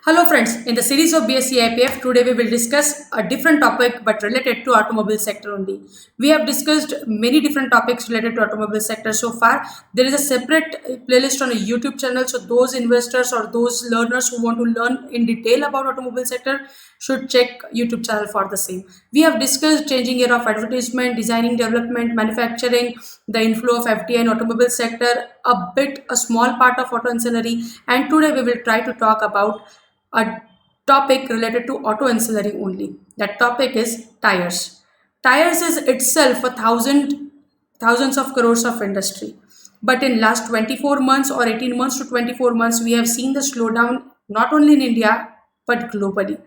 Hello friends, in the series of BSc IPF, today we will discuss a different topic but related to automobile sector only. We have discussed many different topics related to automobile sector so far. There is a separate playlist on a YouTube channel, so those investors or those learners who want to learn in detail about automobile sector should check YouTube channel for the same. We have discussed changing era of advertisement, designing, development, manufacturing, the inflow of FDI in automobile sector, a small part of auto ancillary, and today we will try to talk about a topic related to auto ancillary only. That topic is tires. Tires is itself thousands of crores of industry. But in last 24 months or 18 months to 24 months, we have seen the slowdown not only in India but globally.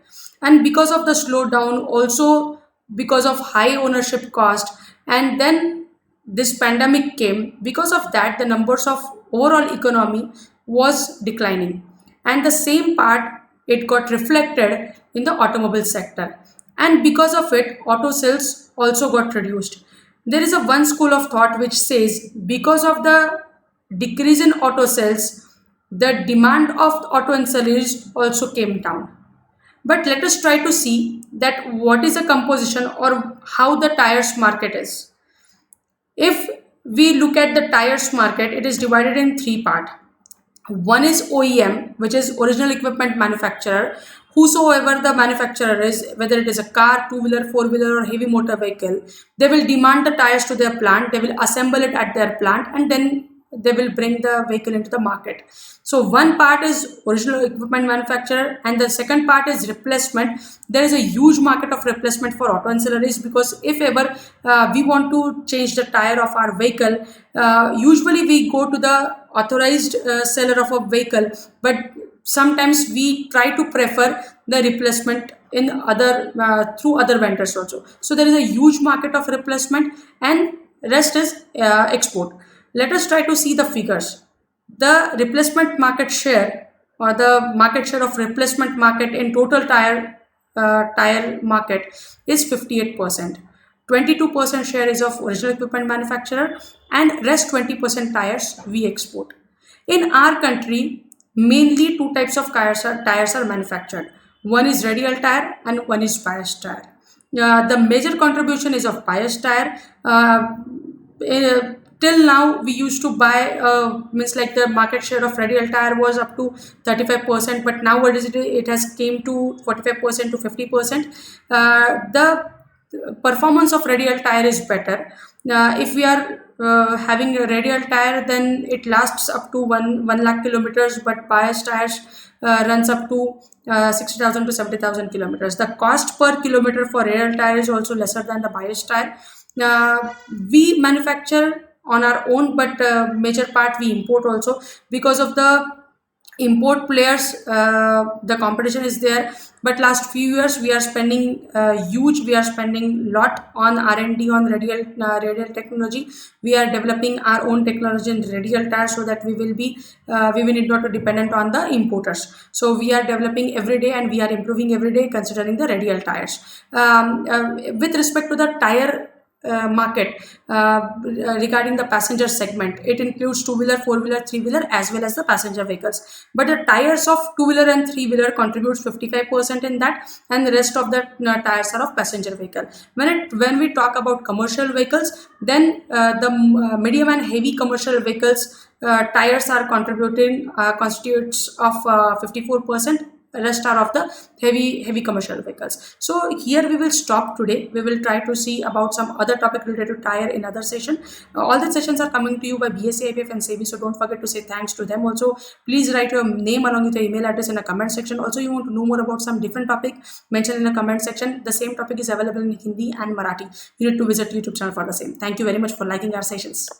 And because of the slowdown, also because of high ownership cost, and then this pandemic came. Because of that, the numbers of overall economy was declining, and the same part it got reflected in the automobile sector, and because of it auto sales also got reduced. There is a one school of thought which says because of the decrease in auto sales, the demand of auto ancillaries also came down. But let us try to see that what is the composition or how the tires market is. If we look at the tires market, it is divided in three parts. One is OEM, which is original equipment manufacturer. Whosoever the manufacturer is, whether it is a car, two-wheeler, four-wheeler, or heavy motor vehicle, they will demand the tires to their plant, they will assemble it at their plant, and then they will bring the vehicle into the market. So one part is original equipment manufacturer, and the second part is replacement. There is a huge market of replacement for auto ancillaries, because if ever we want to change the tire of our vehicle, usually we go to the authorized seller of a vehicle, but sometimes we try to prefer the replacement in other through other vendors also. So there is a huge market of replacement, and rest is export. Let us try to see the figures. The replacement market share, or the market share of replacement market in total tire market, is 58%. 22% share is of original equipment manufacturer, and rest 20% tires we export. In our country, mainly two types of tires are manufactured. One is radial tire and one is bias tire. The major contribution is of bias tire. Till now we used to buy, means like the market share of radial tire was up to 35%, but nowadays it has came to 45% to 50%. The performance of radial tire is better. If we are having a radial tire, then it lasts up to 1 lakh kilometers, but bias tires runs up to 60,000 to 70,000 kilometers. The cost per kilometer for radial tire is also lesser than the bias tire. We manufacture on our own, but major part we import also. Because of the import players, the competition is there, but last few years we are spending we are spending lot on R&D on radial technology. We are developing our own technology in radial tires, so that we will not be dependent on the importers. So we are developing every day, and we are improving every day considering the radial tires. With respect to the tire market, regarding the passenger segment, it includes two-wheeler, four-wheeler, three-wheeler, as well as the passenger vehicles. But the tires of two-wheeler and three-wheeler contributes 55% in that, and the rest of the tires are of passenger vehicle. When we talk about commercial vehicles, then the medium and heavy commercial vehicles tires are constitutes of 54%. Rest are of the heavy commercial vehicles. So here we will stop today. We will try to see about some other topic related to tire in other session. All the sessions are coming to you by BSc IPF and SEBI, so don't forget to say thanks to them also. Please write your name along with your email address in the comment section. Also, you want to know more about some different topic, mention in the comment section. The same topic is available in Hindi and Marathi. You need to visit YouTube channel for the same. Thank you very much for liking our sessions.